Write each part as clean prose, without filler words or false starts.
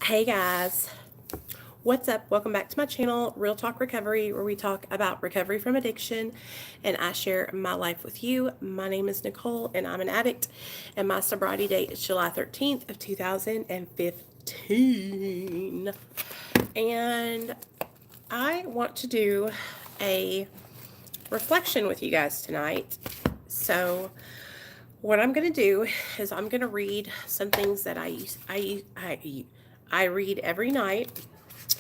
Hey guys, what's up? Welcome back to my channel, Real Talk Recovery, where we talk about recovery from addiction and I share my life with you. My name is Nicole and I'm an addict, and my sobriety date is July 13th of 2015. And I want to do a reflection with you guys tonight. So what I'm going to do is I'm going to read some things that I read every night,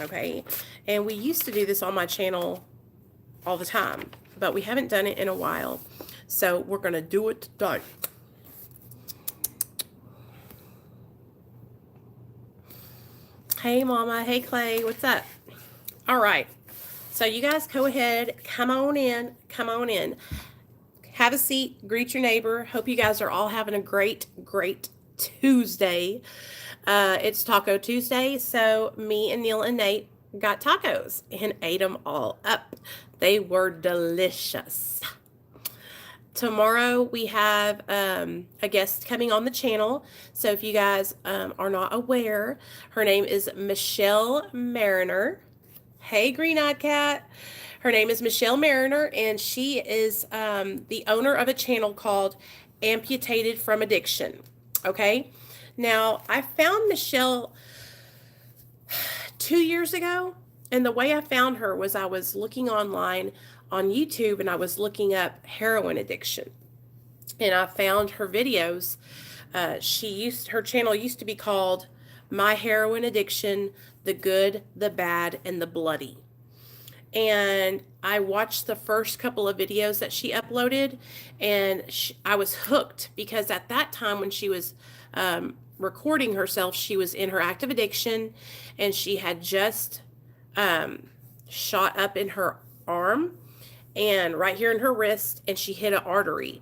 okay? And we used to do this on my channel all the time, but we haven't done it in a while. So we're going to do it today. Hey, Mama. Hey, Clay. What's up? All right. So you guys go ahead. Come on in. Come on in. Have a seat. Greet your neighbor. Hope you guys are all having a great Tuesday. It's Taco Tuesday, so me and Neil and Nate got tacos and ate them all up. They were delicious. Tomorrow we have a guest coming on the channel. So if you guys are not aware, her name is Michelle Mariner. Hey, green-eyed cat. Her name is Michelle Mariner, and she is the owner of a channel called Amputated from Addiction. Okay? Now, I found Michelle 2 years ago, and the way I found her was I was looking online on YouTube, and I was looking up heroin addiction, and I found her videos. Her channel used to be called My Heroin Addiction, The Good, the Bad, and the Bloody. And I watched the first couple of videos that she uploaded, and I was hooked because at that time when she was recording herself, she was in her active addiction, and she had just shot up in her arm and right here in her wrist, and she hit an artery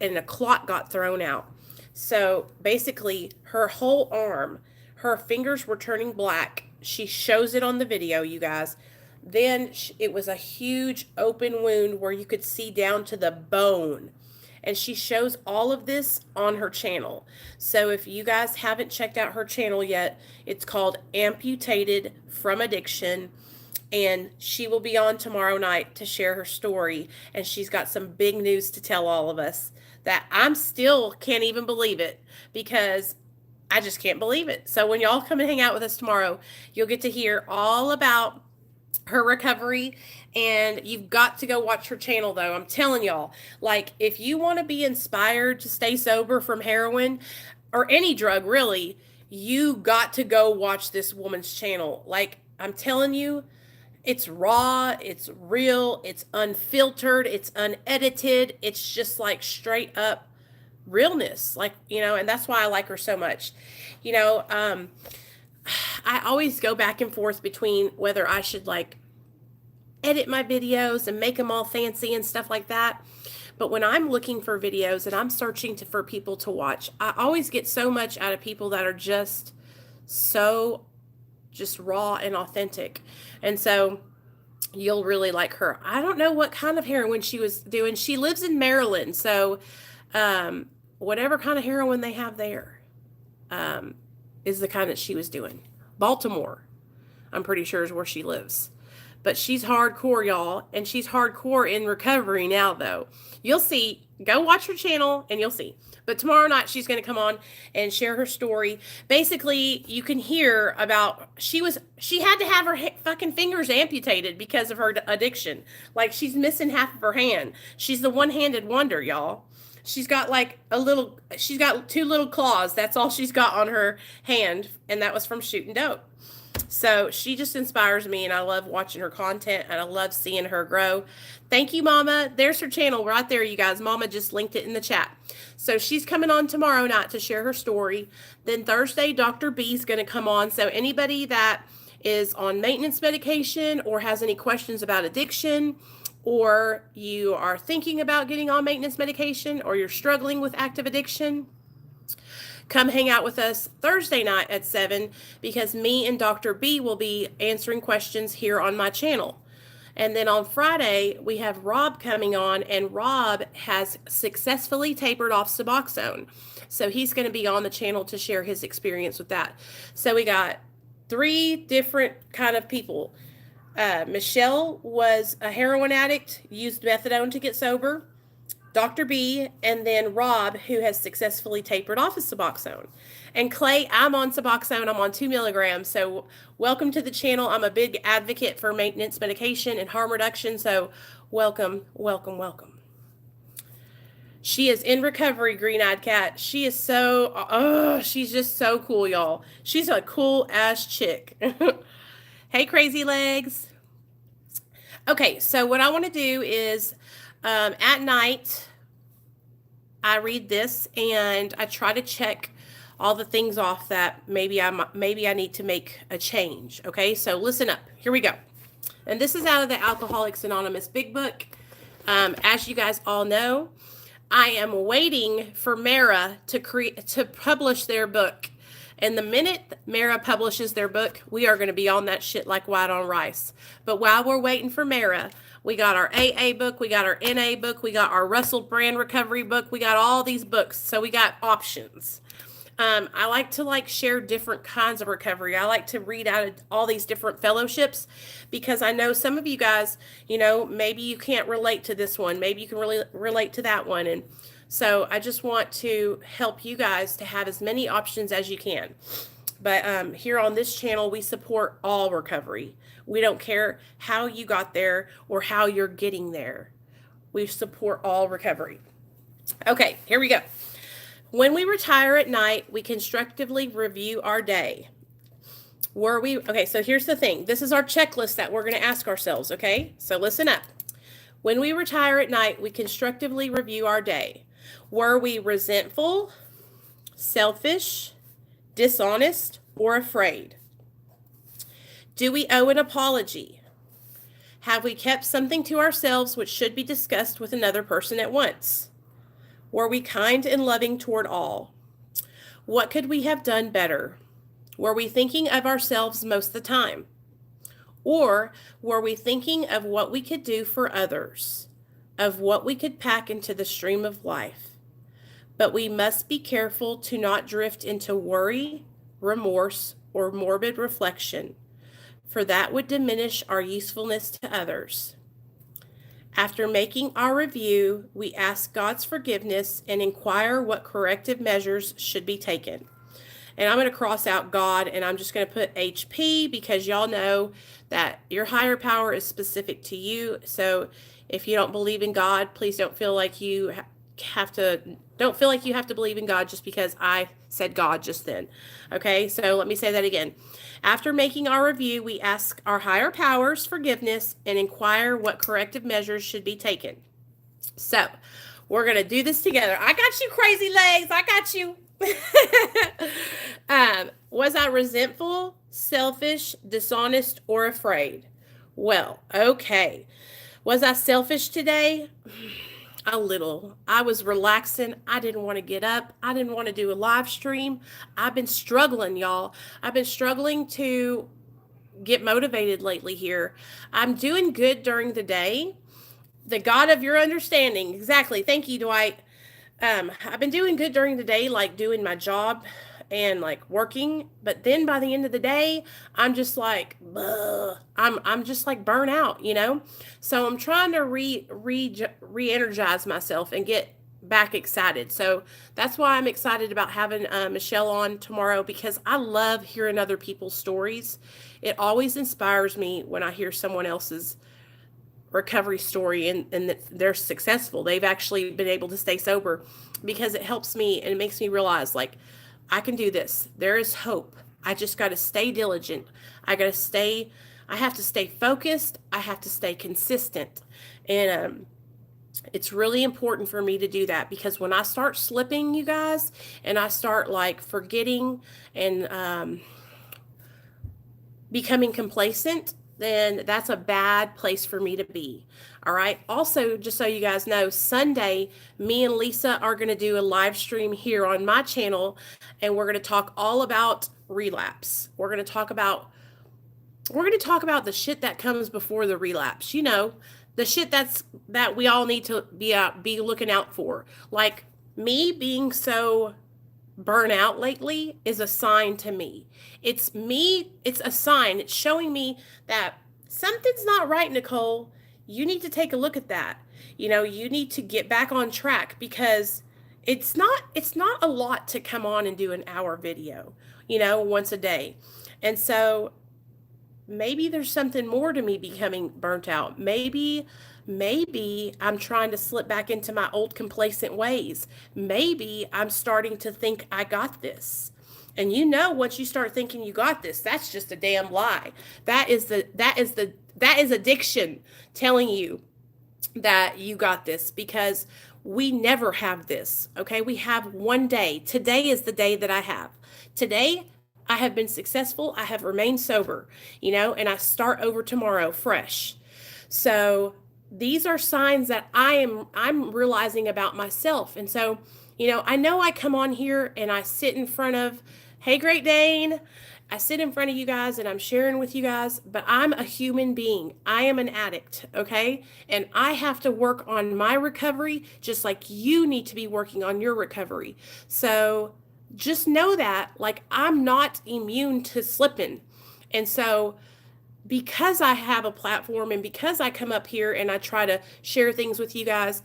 and a clot got thrown out. So basically her whole arm, her fingers were turning black. She shows it on the video, you guys. Then it was a huge open wound where you could see down to the bone. And she shows all of this on her channel. So if you guys haven't checked out her channel yet, it's called Amputated from Addiction. And she will be on tomorrow night to share her story. And she's got some big news to tell all of us that I'm still can't even believe it, because I just can't believe it. So when y'all come and hang out with us tomorrow, you'll get to hear all about her recovery. And you've got to go watch her channel, though. I'm telling y'all, like, if you want to be inspired to stay sober from heroin or any drug, really, you got to go watch this woman's channel. Like, I'm telling you, it's raw, it's real, it's unfiltered, it's unedited. It's just like straight up realness, like, and that's why I like her so much. I always go back and forth between whether I should like edit my videos and make them all fancy and stuff like that. But when I'm looking for videos and I'm searching for people to watch, I always get so much out of people that are just raw and authentic. And so you'll really like her. I don't know what kind of heroin she was doing. She lives in Maryland. So whatever kind of heroin they have there is the kind that she was doing. Baltimore, I'm pretty sure, is where she lives. But she's hardcore, y'all, and she's hardcore in recovery now, though. You'll see. Go watch her channel, and you'll see. But tomorrow night, she's going to come on and share her story. Basically, you can hear about, she had to have her fucking fingers amputated because of her addiction. Like, she's missing half of her hand. She's the one-handed wonder, y'all. She's got she's got 2 little claws. That's all she's got on her hand. And that was from shooting dope. So she just inspires me, and I love watching her content, and I love seeing her grow. Thank you, Mama. There's her channel right there, you guys. Mama just linked it in the chat. So she's coming on tomorrow night to share her story. Then Thursday, Dr. B is going to come on. So anybody that is on maintenance medication or has any questions about addiction, or you are thinking about getting on maintenance medication, or you're struggling with active addiction, come hang out with us Thursday night at 7, because me and Dr. B will be answering questions here on my channel. And then on Friday, we have Rob coming on, and Rob has successfully tapered off Suboxone. So he's going to be on the channel to share his experience with that. So we got three different kind of people. Michelle was a heroin addict, used methadone to get sober. Dr. B, and then Rob, who has successfully tapered off his Suboxone. And Clay, I'm on Suboxone. I'm on 2 milligrams. So welcome to the channel. I'm a big advocate for maintenance medication and harm reduction. So welcome, welcome, welcome. She is in recovery, Green-Eyed Cat. She is so, she's just so cool, y'all. She's a cool-ass chick. Hey, Crazy Legs. Okay, so what I want to do is at night, I read this and I try to check all the things off that maybe I need to make a change. Okay, so listen up. Here we go. And this is out of the Alcoholics Anonymous Big Book. As you guys all know, I am waiting for Mara to publish their book. And the minute Mara publishes their book, we are going to be on that shit like white on rice. But while we're waiting for Mara, we got our AA book, we got our NA book, we got our Russell Brand recovery book, we got all these books. So we got options. I like to share different kinds of recovery. I like to read out of all these different fellowships because I know some of you guys, maybe you can't relate to this one. Maybe you can really relate to that one. And so I just want to help you guys to have as many options as you can. But here on this channel, we support all recovery. We don't care how you got there or how you're getting there. We support all recovery. Okay, here we go. When we retire at night, we constructively review our day. Okay, so here's the thing. This is our checklist that we're going to ask ourselves, okay? So listen up. When we retire at night, we constructively review our day. Were we resentful, selfish, dishonest, or afraid? Do we owe an apology? Have we kept something to ourselves which should be discussed with another person at once? Were we kind and loving toward all? What could we have done better? Were we thinking of ourselves most of the time? Or were we thinking of what we could do for others, of what we could pack into the stream of life? But we must be careful to not drift into worry, remorse, or morbid reflection, for that would diminish our usefulness to others. After making our review, we ask God's forgiveness and inquire what corrective measures should be taken. And I'm going to cross out God and I'm just going to put HP because y'all know that your higher power is specific to you. So if you don't believe in God, please don't feel like you have to believe in God just because I said God just then. Okay, so let me say that again. After making our review, we ask our higher powers forgiveness and inquire what corrective measures should be taken. So we're going to do this together. I got you, Crazy Legs. I got you. Was I resentful, selfish, dishonest, or afraid? Well, okay. Was I selfish today? A little. I was relaxing. I didn't want to get up. I didn't want to do a live stream. I've been struggling, y'all. I've been struggling to get motivated lately here. I'm doing good during the day. The God of your understanding. Exactly. Thank you, Dwight. I've been doing good during the day, like doing my job and like working. But then by the end of the day, I'm just like, I'm just like burnt out, So I'm trying to re-energize myself and get back excited. So that's why I'm excited about having Michelle on tomorrow, because I love hearing other people's stories. It always inspires me when I hear someone else's recovery story and that they're successful. They've actually been able to stay sober, because it helps me and it makes me realize, like, I can do this. There is hope. I just got to stay diligent. I have to stay focused. I have to stay consistent. And it's really important for me to do that, because when I start slipping, you guys, and I start like forgetting and becoming complacent, then that's a bad place for me to be. All right. Also, just so you guys know, Sunday, me and Lisa are going to do a live stream here on my channel, and we're going to talk all about relapse. We're going to talk about the shit that comes before the relapse. The shit that we all need to be looking out for. Like me being so burnout lately is a sign to me. It's a sign. It's showing me that something's not right, Nicole. You need to take a look at that. You need to get back on track, because it's not a lot to come on and do an hour video, once a day. And so maybe there's something more to me becoming burnt out. Maybe I'm trying to slip back into my old complacent ways. Maybe I'm starting to think I got this. And once you start thinking you got this, that's just a damn lie. That is addiction telling you that you got this, because we never have this. Okay? We have one day. Today is the day that I have. Today I have been successful. I have remained sober, and I start over tomorrow fresh. So these are signs that I'm realizing about myself. And so, I know I come on here and I sit in front of, hey, Great Dane, I sit in front of you guys and I'm sharing with you guys, but I'm a human being. I am an addict, okay? And I have to work on my recovery just like you need to be working on your recovery. So just know that, like, I'm not immune to slipping. And so because I have a platform and because I come up here and I try to share things with you guys,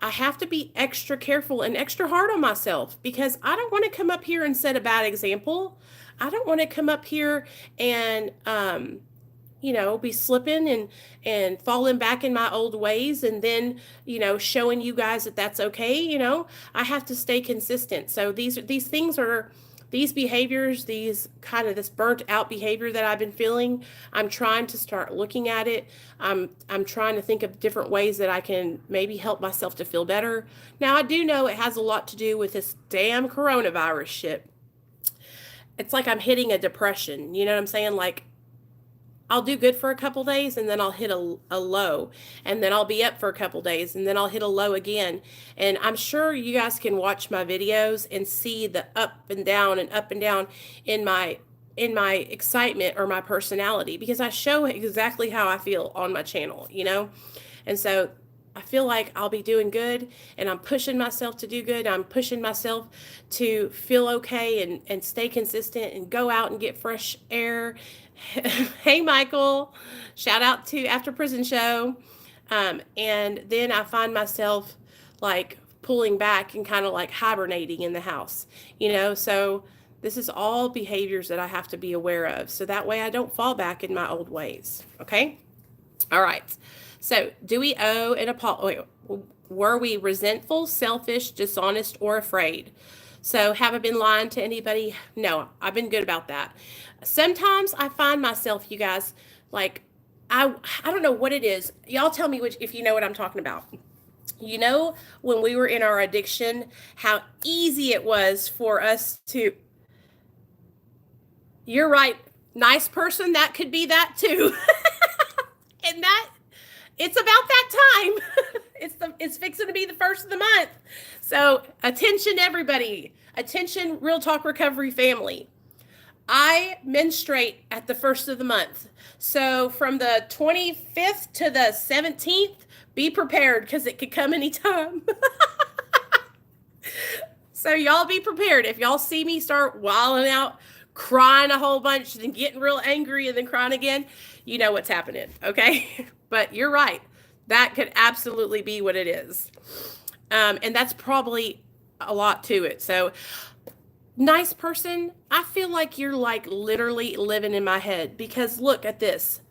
I have to be extra careful and extra hard on myself, because I don't want to come up here and set a bad example. I don't want to come up here and, be slipping and falling back in my old ways, and then, showing you guys that that's okay. I have to stay consistent. So these behaviors, this burnt out behavior that I've been feeling, I'm trying to start looking at it. I'm trying to think of different ways that I can maybe help myself to feel better. Now, I do know it has a lot to do with this damn coronavirus shit. It's like I'm hitting a depression. You know what I'm saying? Like, I'll do good for a couple days and then I'll hit a low, and then I'll be up for a couple days and then I'll hit a low again. And I'm sure you guys can watch my videos and see the up and down in my excitement or my personality, because I show exactly how I feel on my channel, And so I feel like I'll be doing good, and I'm pushing myself to do good. I'm pushing myself to feel okay and stay consistent and go out and get fresh air. Hey, Michael, shout out to After Prison Show. And then I find myself like pulling back and kind of like hibernating in the house, so this is all behaviors that I have to be aware of, so that way I don't fall back in my old ways. Okay. All right. So do we owe an apology? Were we resentful, selfish, dishonest, or afraid? So have I been lying to anybody? No, I've been good about that. Sometimes I find myself, you guys, like, I don't know what it is. Y'all tell me if you know what I'm talking about. When we were in our addiction, how easy it was for us to, you're right, nice person, that could be that too. And that, it's about that time. It's fixing to be the first of the month. So attention, everybody. Attention, Real Talk Recovery family. I menstruate at the first of the month. So from the 25th to the 17th, be prepared, because it could come anytime. So y'all be prepared. If y'all see me start wilding out, crying a whole bunch, then getting real angry and then crying again, you know what's happening, okay? But you're right. That could absolutely be what it is. And that's probably a lot to it. So, nice person, I feel like you're like literally living in my head, because look at this.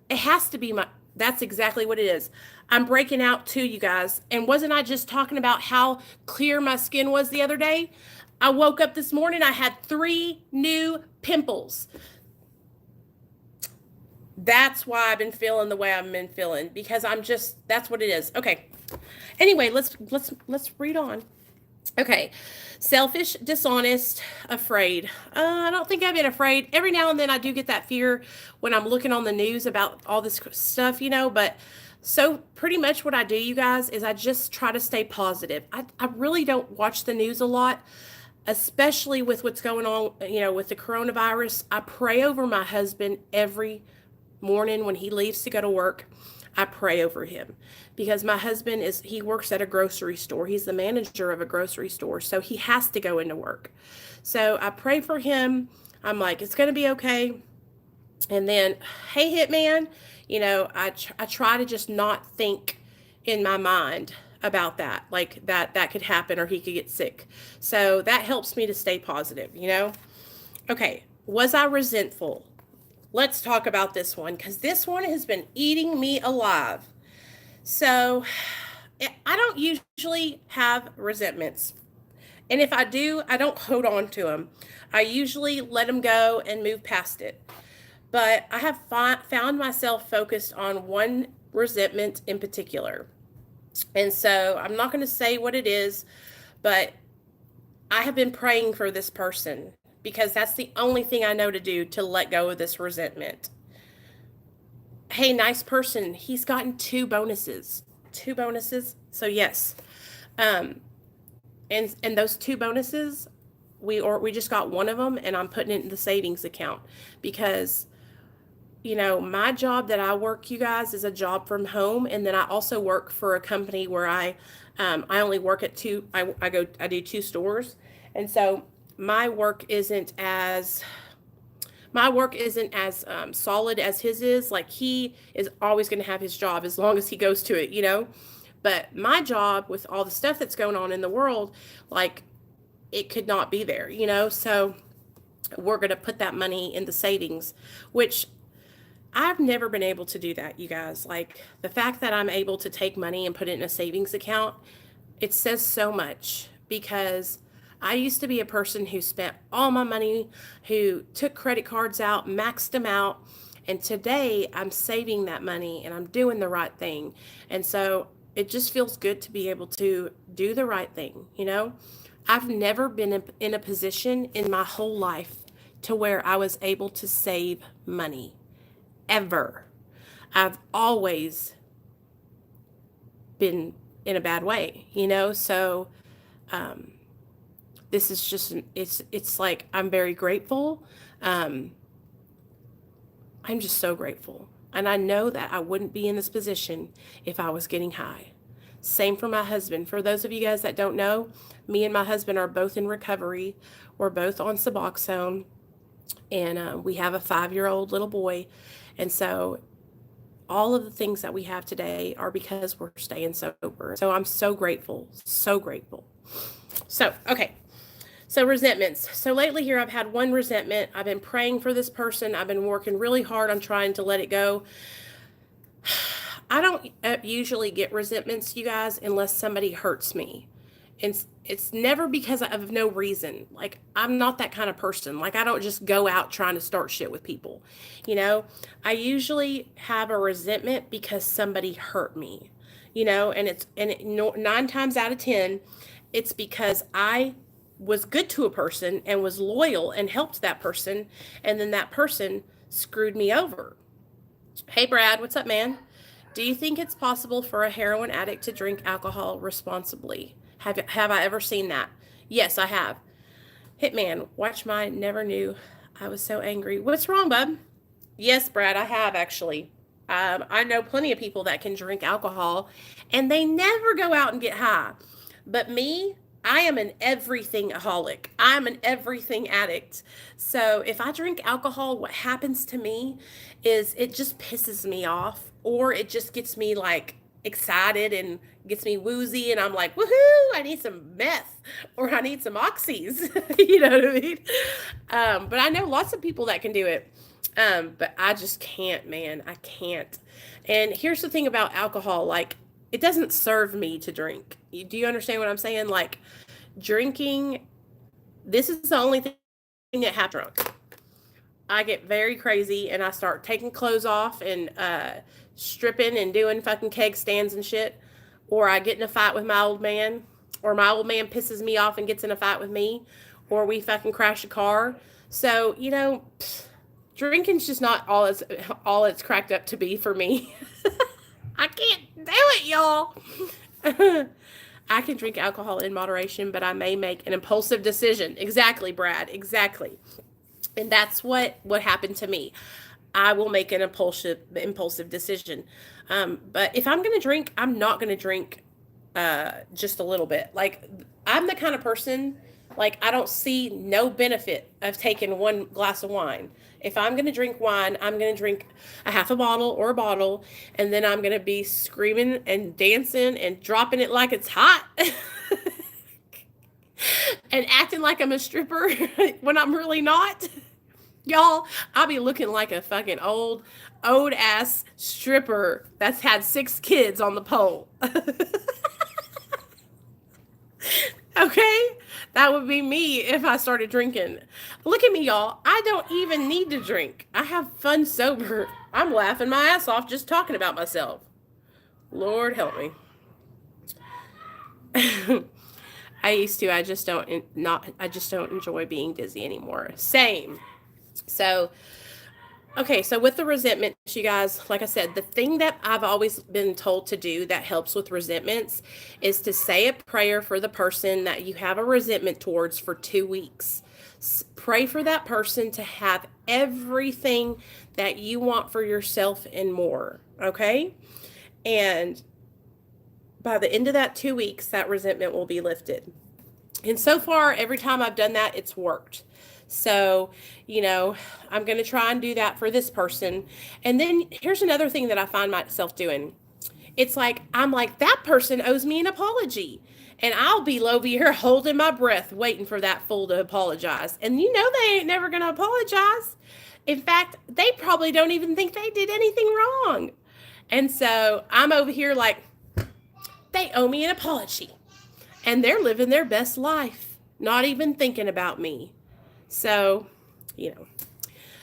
It has to be that's exactly what it is. I'm breaking out too, you guys. And wasn't I just talking about how clear my skin was the other day? I woke up this morning, I had 3 new pimples. That's why I've been feeling the way I've been feeling, because that's what it is. Okay. Anyway, let's read on. Okay. Selfish, dishonest, afraid. I don't think I've been afraid. Every now and then I do get that fear when I'm looking on the news about all this stuff, but so pretty much what I do, you guys, is I just try to stay positive. I really don't watch the news a lot, especially with what's going on, with the coronavirus. I pray over my husband every morning when he leaves to go to work. I pray over him, because my husband he works at a grocery store. He's the manager of a grocery store, so he has to go into work. So I pray for him. I'm like, it's going to be okay. And then, hey, Hitman, I try to just not think in my mind about that, like that could happen or he could get sick. So that helps me to stay positive. Okay, was I resentful? Let's talk about this one because this one has been eating me alive. So I don't usually have resentments. And if I do, I don't hold on to them. I usually let them go and move past it. But I have found myself focused on one resentment in particular. And so I'm not going to say what it is, but I have been praying for this person because that's the only thing I know to do to let go of this resentment. Hey, nice person, he's gotten 2 bonuses. 2 bonuses. So yes. And those 2 bonuses, we just got one of them, and I'm putting it in the savings account because my job that I work, you guys, is a job from home, and then I also work for a company where I only work at 2. I do 2 stores, and so my work isn't as solid as his is. Like, he is always going to have his job as long as he goes to it, But my job, with all the stuff that's going on in the world, like, it could not be there, So we're going to put that money in the savings, which I've never been able to do that, you guys. Like, the fact that I'm able to take money and put it in a savings account, it says so much, because I used to be a person who spent all my money, who took credit cards out, maxed them out, and today I'm saving that money and I'm doing the right thing. And so it just feels good to be able to do the right thing, I've never been in a position in my whole life to where I was able to save money. Ever. I've always been in a bad way, so this is just, it's like, I'm very grateful. I'm just so grateful, and I know that I wouldn't be in this position if I was getting high. Same for my husband. For those of you guys that don't know, me and my husband are both in recovery. We're both on Suboxone, and we have a 5-year-old little boy. And so all of the things that we have today are because we're staying sober. So I'm so grateful, so grateful. So, okay. So resentments. So lately here, I've had one resentment. I've been praying for this person. I've been working really hard on trying to let it go. I don't usually get resentments, you guys, unless somebody hurts me. And it's never because of no reason. Like, I'm not that kind of person. Like, I don't just go out trying to start shit with people. I usually have a resentment because somebody hurt me. And 9 times out of 10, it's because I was good to a person and was loyal and helped that person, and then that person screwed me over. Hey, Brad, what's up, man? Do you think it's possible for a heroin addict to drink alcohol responsibly? Have I ever seen that? Yes, I have. Hitman, watch my never knew. I was so angry. What's wrong, bub? Yes, Brad, I have actually. I know plenty of people that can drink alcohol and they never go out and get high. But me, I am an everything-aholic. I'm an everything addict. So if I drink alcohol, what happens to me is it just pisses me off, or it just gets me like excited and gets me woozy, and I'm like, woohoo, I need some meth, or I need some oxys. You know what I mean? But I know lots of people that can do it. But I just can't, man. I can't. And here's the thing about alcohol, like, it doesn't serve me to drink. Do you understand what I'm saying? Like, drinking, this is the only thing that happens drunk. I get very crazy and I start taking clothes off and stripping and doing fucking keg stands and shit. Or I get in a fight with my old man, or my old man pisses me off and gets in a fight with me, or we fucking crash a car. So, drinking's just not all it's cracked up to be for me. I can't do it, y'all. I can drink alcohol in moderation, but I may make an impulsive decision. Exactly, Brad. Exactly. And that's what happened to me. I will make an impulsive decision. But if I'm going to drink, I'm not going to drink just a little bit. Like, I'm the kind of person, Like, I don't see no benefit of taking one glass of wine. If I'm going to drink wine, I'm going to drink a half a bottle or a bottle, and then I'm going to be screaming and dancing and dropping it like it's hot and acting like I'm a stripper when I'm really not. Y'all, I'll be looking like a fucking old ass stripper that's had 6 kids on the pole. Okay? That would be me if I started drinking. Look at me, y'all. I don't even need to drink. I have fun sober. I'm laughing my ass off just talking about myself. Lord help me. I used to. I just don't enjoy being dizzy anymore. Same. So, okay, so with the resentments, you guys, like I said, the thing that I've always been told to do that helps with resentments is to say a prayer for the person that you have a resentment towards for 2 weeks. Pray for that person to have everything that you want for yourself and more, okay? And by the end of that 2 weeks, that resentment will be lifted. And so far, every time I've done that, it's worked. So, I'm going to try and do that for this person. And then here's another thing that I find myself doing. It's like, I'm like, that person owes me an apology. And I'll be over here holding my breath, waiting for that fool to apologize. And they ain't never going to apologize. In fact, they probably don't even think they did anything wrong. And so I'm over here like, they owe me an apology. And they're living their best life, not even thinking about me. So,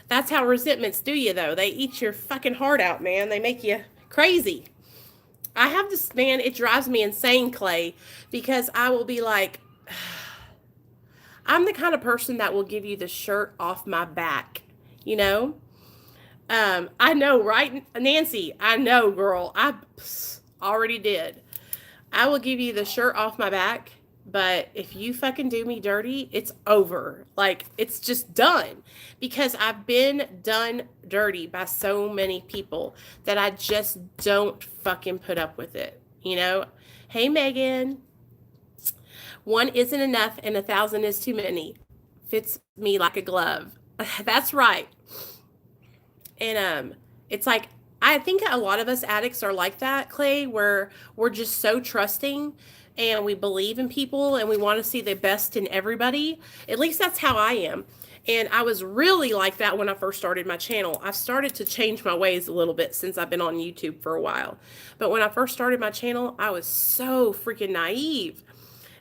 that's how resentments do you, though. They eat your fucking heart out, man. They make you crazy. I have this, man, it drives me insane, Clay, because I will be like, I'm the kind of person that will give you the shirt off my back, I know, right, Nancy? I know, girl. I already did. I will give you the shirt off my back. But if you fucking do me dirty, it's over. Like, it's just done. Because I've been done dirty by so many people that I just don't fucking put up with it. Hey, Megan. 1 isn't enough and 1,000 is too many. Fits me like a glove. That's right. And it's like, I think a lot of us addicts are like that, Clay, where we're just so trusting and we believe in people and we want to see the best in everybody. At least that's how I am. And I was really like that when I first started my channel. I've started to change my ways a little bit since I've been on YouTube for a while. But when I first started my channel, I was so freaking naive.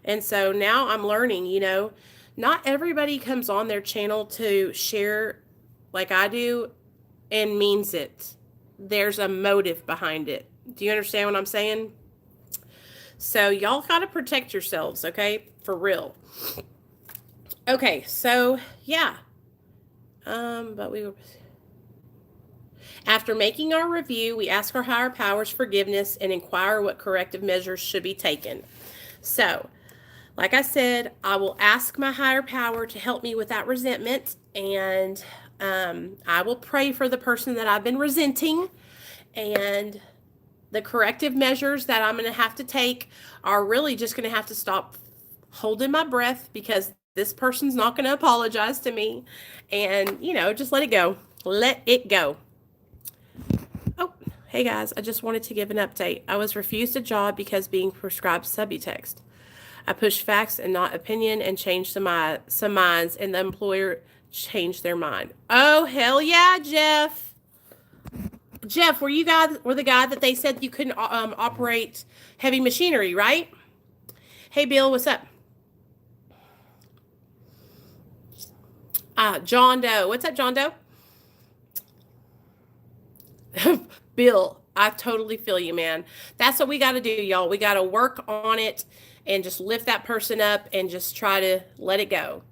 And so now I'm learning, not everybody comes on their channel to share like I do and means it. There's a motive behind it. Do you understand what I'm saying? So y'all got to protect yourselves, okay? For real. Okay, so yeah. After making our review, we ask our higher powers forgiveness and inquire what corrective measures should be taken. So, like I said, I will ask my higher power to help me with that resentment, and I will pray for the person that I've been resenting, and the corrective measures that I'm going to have to take are really just going to have to stop holding my breath because this person's not going to apologize to me, and, just let it go. Let it go. Oh, hey guys, I just wanted to give an update. I was refused a job because being prescribed Subutex. I pushed facts and not opinion and changed some minds, and the employer changed their mind. Oh, hell yeah, Jeff. Jeff, were the guy that they said you couldn't operate heavy machinery, right? Hey, Bill, what's up? John Doe. What's up, John Doe? Bill, I totally feel you, man. That's what we got to do, y'all. We got to work on it and just lift that person up and just try to let it go.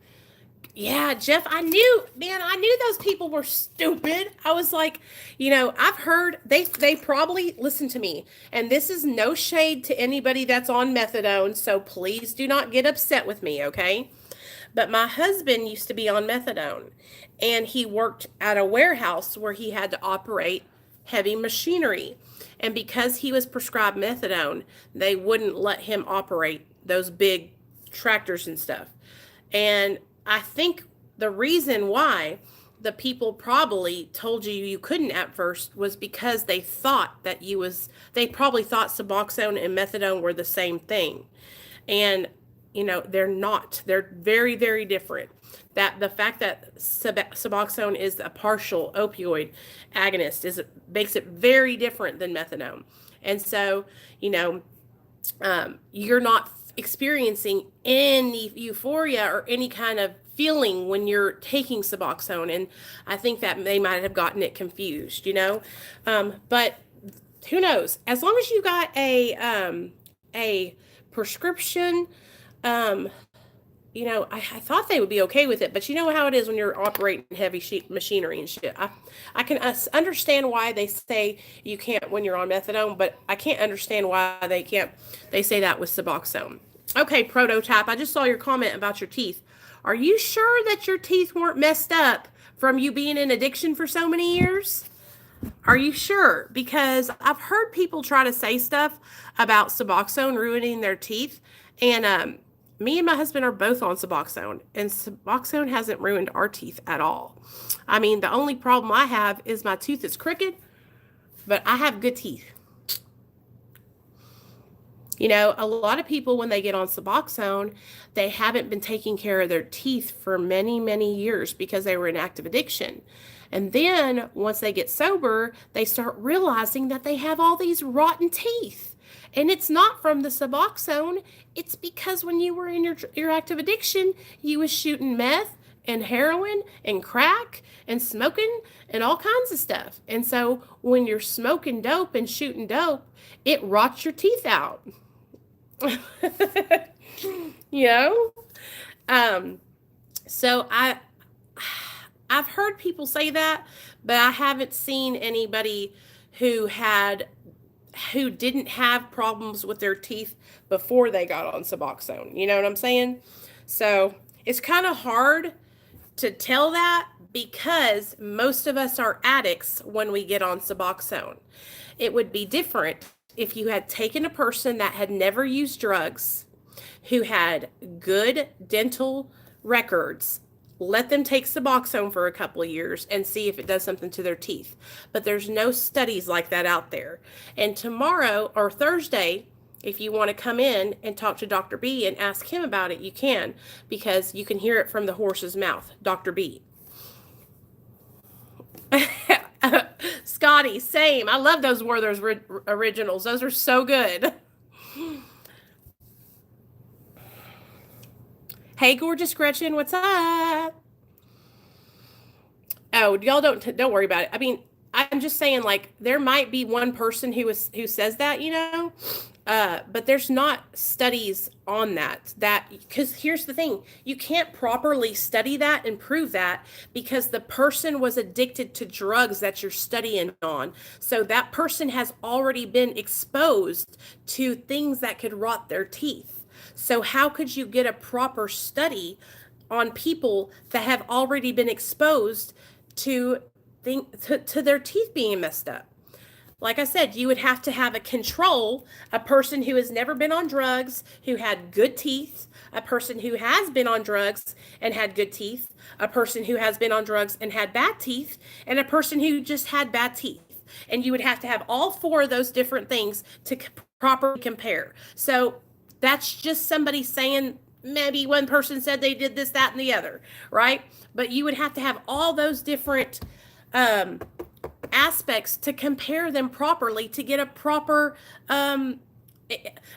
Yeah, Jeff, I knew those people were stupid. I was like, I've heard they probably listen to me. And this is no shade to anybody that's on methadone, so please do not get upset with me, okay? But my husband used to be on methadone, and he worked at a warehouse where he had to operate heavy machinery. And because he was prescribed methadone, they wouldn't let him operate those big tractors and stuff. And I think the reason why the people probably told you couldn't at first was because they thought that they probably thought Suboxone and methadone were the same thing. And, they're not. They're very, very different. That the fact that Suboxone is a partial opioid agonist makes it very different than methadone. And so, you're not experiencing any euphoria or any kind of feeling when you're taking Suboxone. And I think that they might have gotten it confused, but who knows? As long as you got a prescription, I thought they would be okay with it, but you know how it is when you're operating heavy machinery and shit. I can understand why they say you can't when you're on methadone, but I can't understand why they say that with Suboxone. Okay, Prototype, I just saw your comment about your teeth. Are you sure that your teeth weren't messed up from you being in addiction for so many years? Are you sure? Because I've heard people try to say stuff about Suboxone ruining their teeth, and me and my husband are both on Suboxone, and Suboxone hasn't ruined our teeth at all. I mean, the only problem I have is my tooth is crooked, but I have good teeth. A lot of people, when they get on Suboxone, they haven't been taking care of their teeth for many, many years because they were in active addiction. And then once they get sober, they start realizing that they have all these rotten teeth. And it's not from the Suboxone. It's because when you were in your active addiction, you was shooting meth and heroin and crack and smoking and all kinds of stuff. And so when you're smoking dope and shooting dope, it rots your teeth out. So I've heard people say that, but I haven't seen anybody who didn't have problems with their teeth before they got on Suboxone. You know what I'm saying? So it's kind of hard to tell that because most of us are addicts when we get on Suboxone. It would be different if you had taken a person that had never used drugs, who had good dental records, let them take Suboxone for a couple of years and see if it does something to their teeth. But there's no studies like that out there. And tomorrow or Thursday, if you want to come in and talk to Dr. B and ask him about it, you can, because you can hear it from the horse's mouth, Dr. B. Scotty, same. I love those Werther's originals. Those are so good. Hey, gorgeous Gretchen, what's up? Oh, y'all don't worry about it. I mean, I'm just saying, like, there might be one person who says that, but there's not studies on that because here's the thing, you can't properly study that and prove that because the person was addicted to drugs that you're studying on. So that person has already been exposed to things that could rot their teeth. So how could you get a proper study on people that have already been exposed to their teeth being messed up? Like I said, you would have to have a control, a person who has never been on drugs, who had good teeth, a person who has been on drugs and had good teeth, a person who has been on drugs and had bad teeth, and a person who just had bad teeth. And you would have to have all four of those different things to properly compare. So that's just somebody saying, maybe one person said they did this, that, and the other, right? But you would have to have all those different aspects to compare them properly to get a proper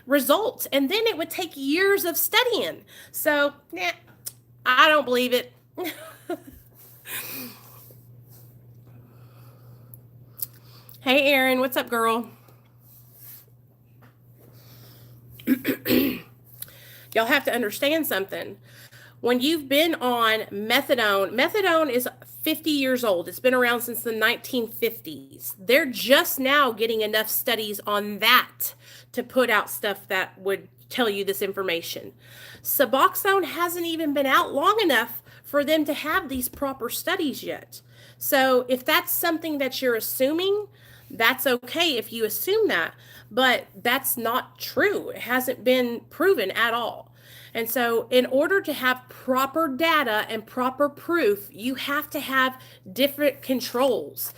result. And then it would take years of studying. So, I don't believe it. Hey, Erin, what's up, girl? Y'all have to understand something. When you've been on methadone is 50 years old. It's been around since the 1950s. They're just now getting enough studies on that to put out stuff that would tell you this information. Suboxone hasn't even been out long enough for them to have these proper studies yet. So if that's something that you're assuming, that's okay if you assume that, but that's not true. It hasn't been proven at all. And so in order to have proper data and proper proof, you have to have different controls.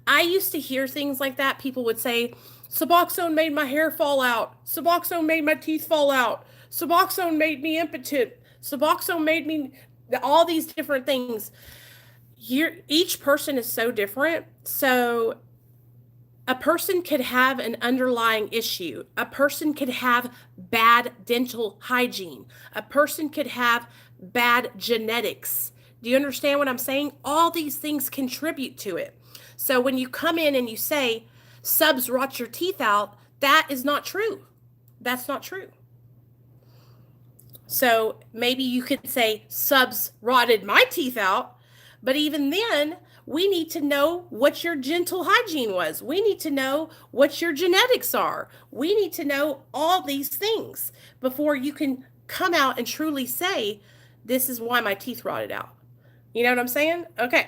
I used to hear things like that. People would say, Suboxone made my hair fall out. Suboxone made my teeth fall out. Suboxone made me impotent. Suboxone made me all these different things. Each person is so different. So a person could have an underlying issue. A person could have bad dental hygiene. A person could have bad genetics. Do you understand what I'm saying? All these things contribute to it. So when you come in and you say, subs rot your teeth out, that is not true. That's not true. So maybe you could say, subs rotted my teeth out, but even then, we need to know what your dental hygiene was. We need to know what your genetics are. We need to know all these things before you can come out and truly say, this is why my teeth rotted out. You know what I'm saying? Okay.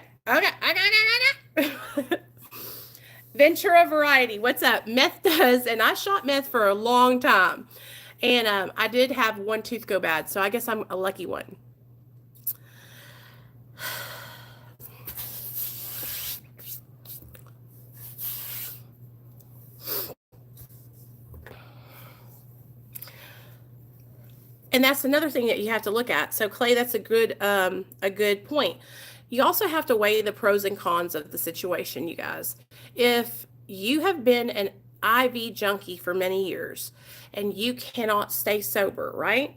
Ventura Variety, what's up? Meth does, and I shot meth for a long time. And I did have one tooth go bad, so I guess I'm a lucky one. And that's another thing that you have to look at. So Clay, that's a good point. You also have to weigh the pros and cons of the situation, you guys. If you have been an IV junkie for many years and you cannot stay sober, right?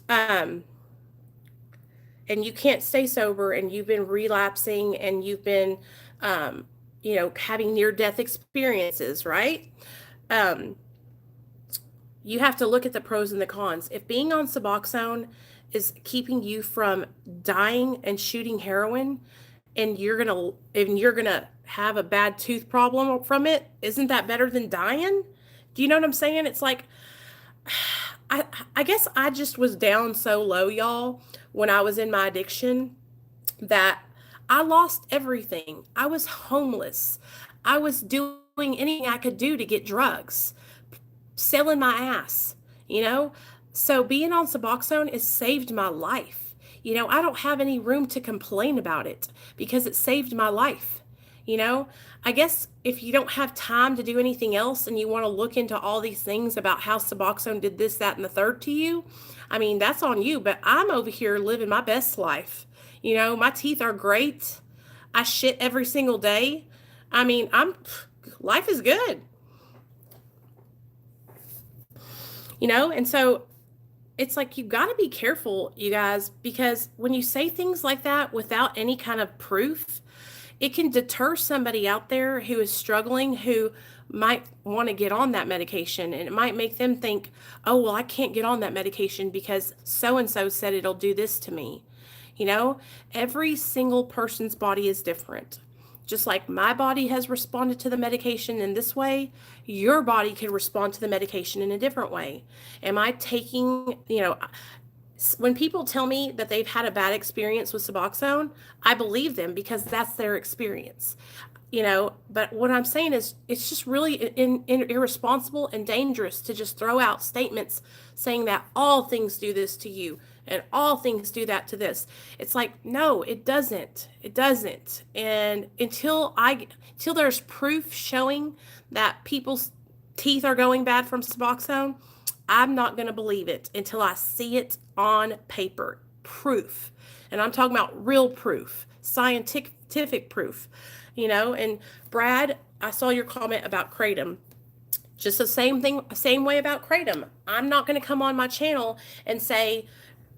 And you can't stay sober and you've been relapsing and you've been, having near-death experiences, right? You have to look at the pros and the cons. If being on Suboxone is keeping you from dying and shooting heroin, and you're gonna have a bad tooth problem from it, isn't that better than dying? Do you know what I'm saying? It's like, I guess I just was down so low, y'all, when I was in my addiction, that I lost everything. I was homeless. I was doing anything I could do to get drugs, selling my ass, So being on Suboxone has saved my life. I don't have any room to complain about it because it saved my life. I guess if you don't have time to do anything else and you want to look into all these things about how Suboxone did this, that, and the third to you, that's on you. But I'm over here living my best life. My teeth are great. I shit every single day. Life is good. And so it's like, you got to be careful, you guys, because when you say things like that without any kind of proof, it can deter somebody out there who is struggling, who might want to get on that medication. And it might make them think, oh, well, I can't get on that medication because so-and-so said it'll do this to me. Every single person's body is different. Just like my body has responded to the medication in this way, your body can respond to the medication in a different way. Am I taking, when people tell me that they've had a bad experience with Suboxone, I believe them because that's their experience. But what I'm saying is, it's just really irresponsible and dangerous to just throw out statements saying that all things do this to you and all things do that to this. It's like, no, it doesn't. It doesn't. And until there's proof showing that people's teeth are going bad from Suboxone, I'm not going to believe it until I see it on paper. Proof. And I'm talking about real proof, scientific proof. And Brad, I saw your comment about Kratom. Just the same way about Kratom. I'm not going to come on my channel and say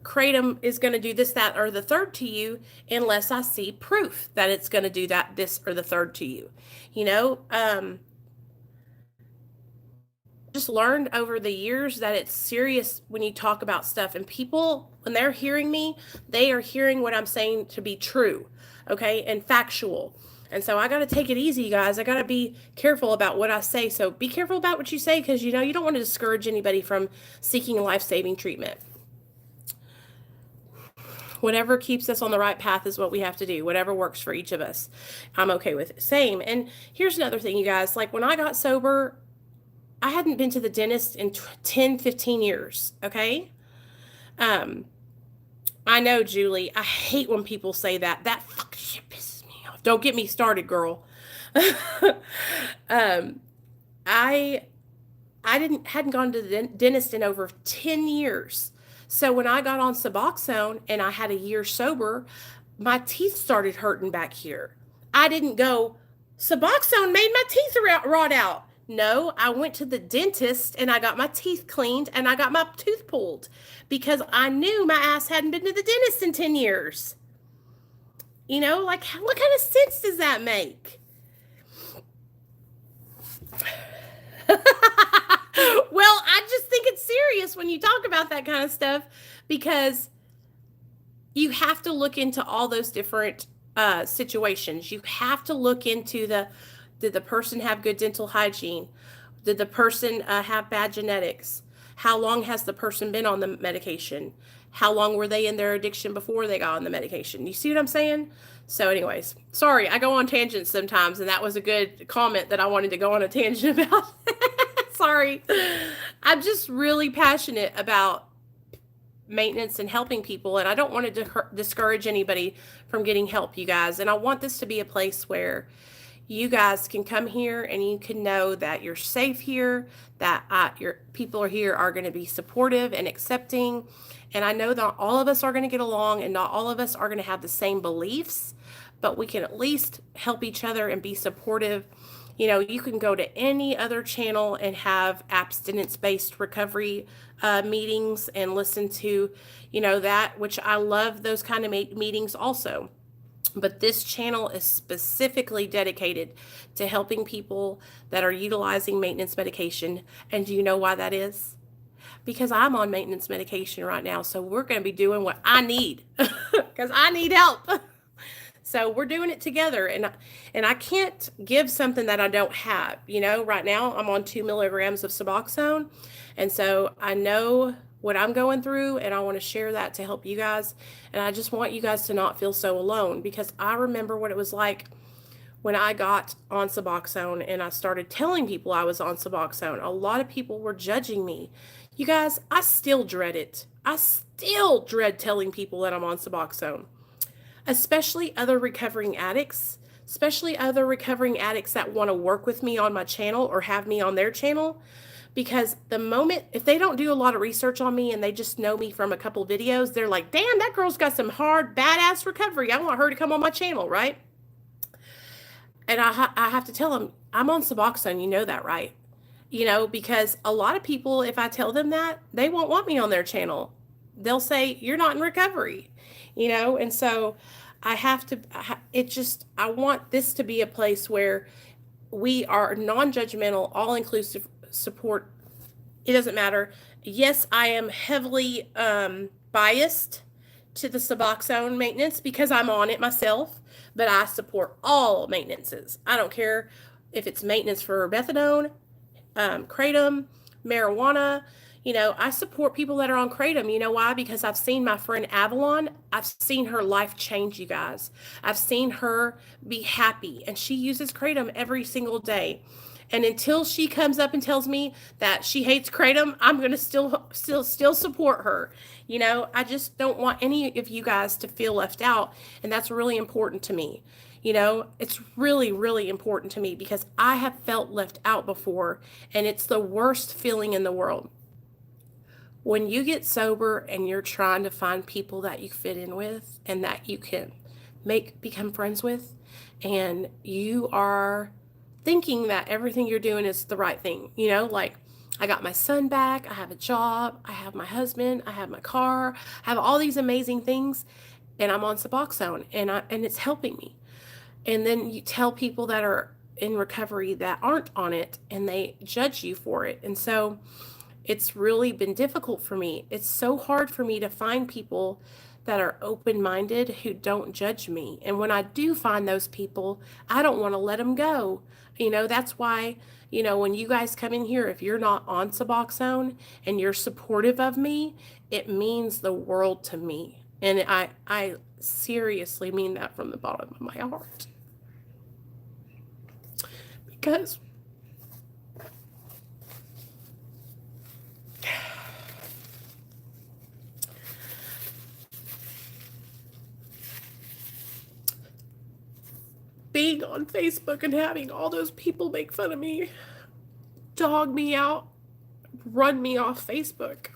Kratom is going to do this, that, or the third to you unless I see proof that it's going to do that, this, or the third to you. Just learned over the years that it's serious when you talk about stuff, and people, when they're hearing me, they are hearing what I'm saying to be true, okay, and factual. And so I got to take it easy, you guys. I got to be careful about what I say. So be careful about what you say, because you don't want to discourage anybody from seeking life-saving treatment. Whatever keeps us on the right path is what we have to do. Whatever works for each of us, I'm okay with it. Same. And here's another thing, you guys. Like, when I got sober, I hadn't been to the dentist in 10, 15 years, okay? I know, Julie. I hate when people say that. That fucking shit pisses me off. Don't get me started, girl. um, I hadn't gone to the dentist in over 10 years. So when I got on Suboxone and I had a year sober, my teeth started hurting back here. I didn't go, Suboxone made my teeth rot out. No, I went to the dentist and I got my teeth cleaned and I got my tooth pulled because I knew my ass hadn't been to the dentist in 10 years. You know, like, what kind of sense does that make? Well, I just think it's serious when you talk about that kind of stuff, because you have to look into all those different situations. You have to look into did the person have good dental hygiene? Did the person have bad genetics? How long has the person been on the medication? How long were they in their addiction before they got on the medication? You see what I'm saying? So anyways, sorry, I go on tangents sometimes, and that was a good comment that I wanted to go on a tangent about. Sorry. I'm just really passionate about maintenance and helping people, and I don't want to discourage anybody from getting help, you guys. And I want this to be a place where you guys can come here and you can know that you're safe here, that your people are here are going to be supportive and accepting. And I know that all of us are going to get along, and not all of us are going to have the same beliefs, but we can at least help each other and be supportive. You know, you can go to any other channel and have abstinence-based recovery meetings and listen to, you know, that, which I love those kind of meetings also. But this channel is specifically dedicated to helping people that are utilizing maintenance medication. And do you know why that is? Because I'm on maintenance medication right now. So we're going to be doing what I need because I need help. So we're doing it together, and I can't give something that I don't have. You know, right now I'm on 2 milligrams of Suboxone, and so I know what I'm going through, and I want to share that to help you guys. And I just want you guys to not feel so alone, because I remember what it was like when I got on Suboxone and I started telling people I was on Suboxone. A lot of people were judging me. You guys, I still dread it. I still dread telling people that I'm on Suboxone. Especially other recovering addicts, that want to work with me on my channel or have me on their channel. Because the moment, if they don't do a lot of research on me and they just know me from a couple videos, they're like, damn, that girl's got some hard, badass recovery. I want her to come on my channel, right? And I have to tell them, I'm on Suboxone, you know that, right? You know, because a lot of people, if I tell them that, they won't want me on their channel. They'll say, you're not in recovery, you know? And so I want this to be a place where we are non-judgmental, all-inclusive support. It doesn't matter. Yes, I am heavily biased to the Suboxone maintenance because I'm on it myself, but I support all maintenances. I don't care if it's maintenance for methadone, kratom, marijuana. You know, I support people that are on kratom. You know why? Because I've seen my friend Avalon. I've seen her life change, you guys. I've seen her be happy, and she uses kratom every single day. And until she comes up and tells me that she hates kratom, I'm going to still support her. You know, I just don't want any of you guys to feel left out, and that's really important to me. You know, it's really, really important to me because I have felt left out before, and it's the worst feeling in the world. When you get sober and you're trying to find people that you fit in with and that you can become friends with, and you are thinking that everything you're doing is the right thing, you know, like I got my son back, I have a job, I have my husband, I have my car, I have all these amazing things, and I'm on Suboxone, and it's helping me. And then you tell people that are in recovery that aren't on it, and they judge you for it. And so it's really been difficult for me. It's so hard for me to find people that are open-minded who don't judge me. And when I do find those people, I don't want to let them go. You know, that's why, you know, when you guys come in here, if you're not on Suboxone and you're supportive of me, it means the world to me. And I seriously mean that from the bottom of my heart. Because being on Facebook and having all those people make fun of me, dog me out, run me off Facebook,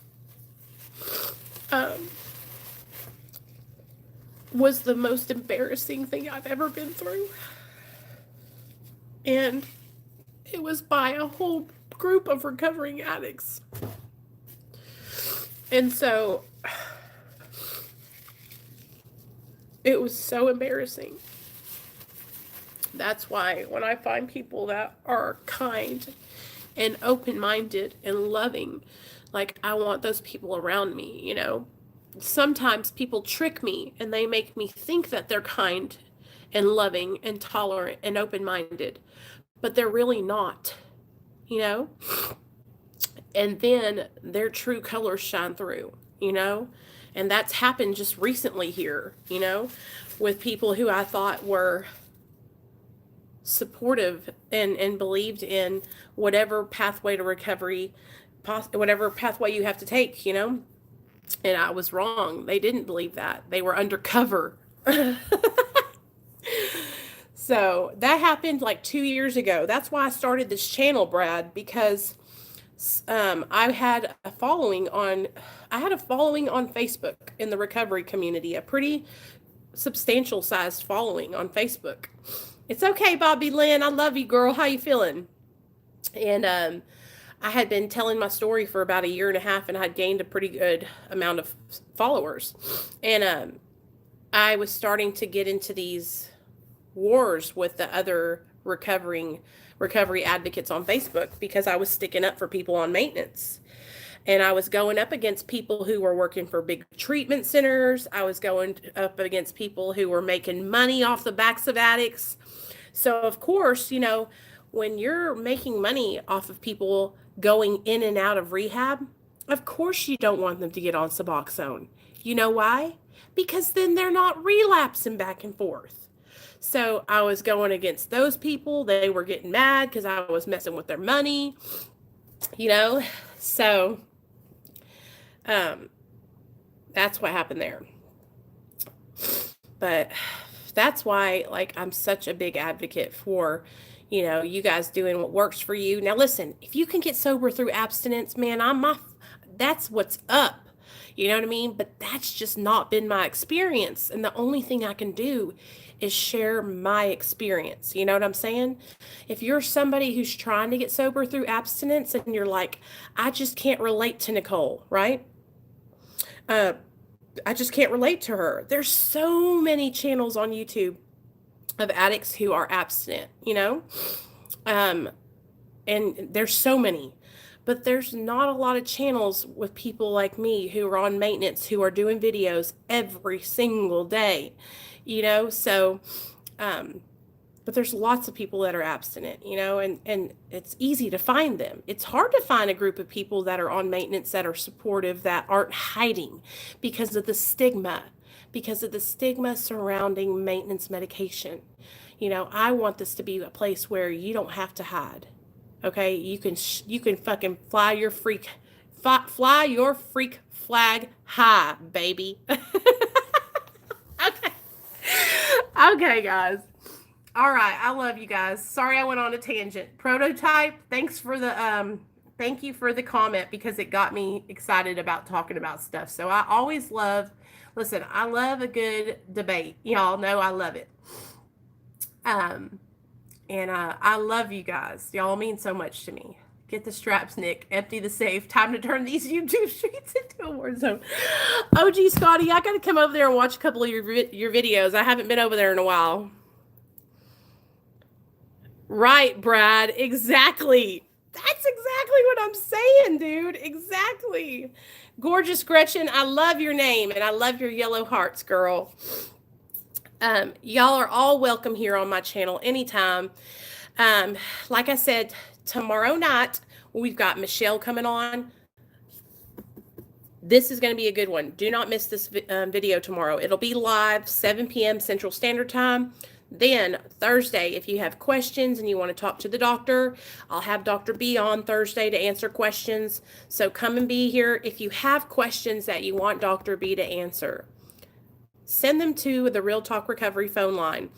was the most embarrassing thing I've ever been through. And it was by a whole group of recovering addicts. And so it was so embarrassing. That's why when I find people that are kind and open-minded and loving, like, I want those people around me, you know. Sometimes people trick me and they make me think that they're kind and loving and tolerant and open-minded, but they're really not, you know. And then their true colors shine through, you know. And that's happened just recently here, you know, with people who I thought were supportive and believed in whatever pathway to recovery, whatever pathway you have to take, you know. And I was wrong. They didn't believe that. They were undercover. So that happened like 2 years ago. That's why I started this channel, Brad, because I had a following on Facebook in the recovery community, a pretty substantial sized following on Facebook. It's okay, BOBBIELYN. I love you, girl. How you feeling? And I had been telling my story for about 1.5 years, and I had gained a pretty good amount of followers. And I was starting to get into these wars with the other recovery advocates on Facebook because I was sticking up for people on maintenance. And I was going up against people who were working for big treatment centers. I was going up against people who were making money off the backs of addicts. So, of course, you know, when you're making money off of people going in and out of rehab, of course you don't want them to get on Suboxone. You know why? Because then they're not relapsing back and forth. So I was going against those people. They were getting mad because I was messing with their money, you know. So that's what happened there. But that's why, like, I'm such a big advocate for, you know, you guys doing what works for you. Now, listen, if you can get sober through abstinence, man, that's what's up. You know what I mean? But that's just not been my experience. And the only thing I can do is share my experience. You know what I'm saying? If you're somebody who's trying to get sober through abstinence and you're like, I just can't relate to Nicole, right? I just can't relate to her. There's so many channels on YouTube of addicts who are abstinent, you know? And there's so many. But there's not a lot of channels with people like me who are on maintenance, who are doing videos every single day, you know? So, but there's lots of people that are abstinent, you know, and it's easy to find them. It's hard to find a group of people that are on maintenance that are supportive, that aren't hiding because of the stigma surrounding maintenance medication. You know, I want this to be a place where you don't have to hide. Okay, you can fucking fly your freak flag high, baby. Okay, guys. All right, I love you guys. Sorry I went on a tangent. Prototype, thank you for the comment because it got me excited about talking about stuff. So I always love a good debate. Y'all know I love it. And I love you guys. Y'all mean so much to me. Get the straps, Nick. Empty the safe. Time to turn these YouTube streets into a war zone. OG Scotty, I got to come over there and watch a couple of your videos. I haven't been over there in a while. Right, Brad. Exactly. That's exactly what I'm saying, dude. Exactly. Gorgeous Gretchen, I love your name, and I love your yellow hearts, girl. Y'all are all welcome here on my channel anytime. Like I said, tomorrow night, we've got Michelle coming on. This is going to be a good one. Do not miss this video tomorrow. It'll be live 7 p.m. Central Standard Time. Then Thursday, if you have questions and you want to talk to the doctor, I'll have Dr. B on Thursday to answer questions. So come and be here if you have questions that you want Dr. B to answer. send them to the Real Talk Recovery phone line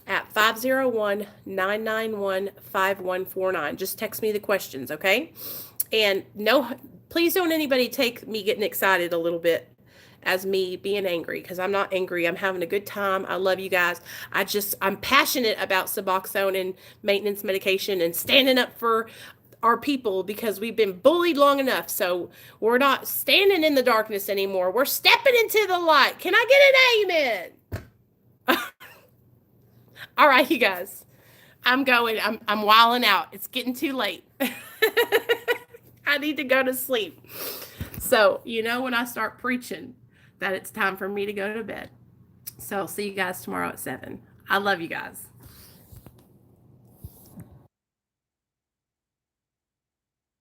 at 501-991-5149. Just text me the questions, okay? And no, please don't anybody take me getting excited a little bit as me being angry, because I'm not angry. I'm having a good time. I love you guys. I'm passionate about Suboxone and maintenance medication and standing up for our people, because we've been bullied long enough. So we're not standing in the darkness anymore. We're stepping into the light. Can I get an amen? All right, you guys. I'm going. I'm wilding out. It's getting too late. I need to go to sleep. So, when I start preaching, that it's time for me to go to bed. So, see you guys tomorrow at 7. I love you guys.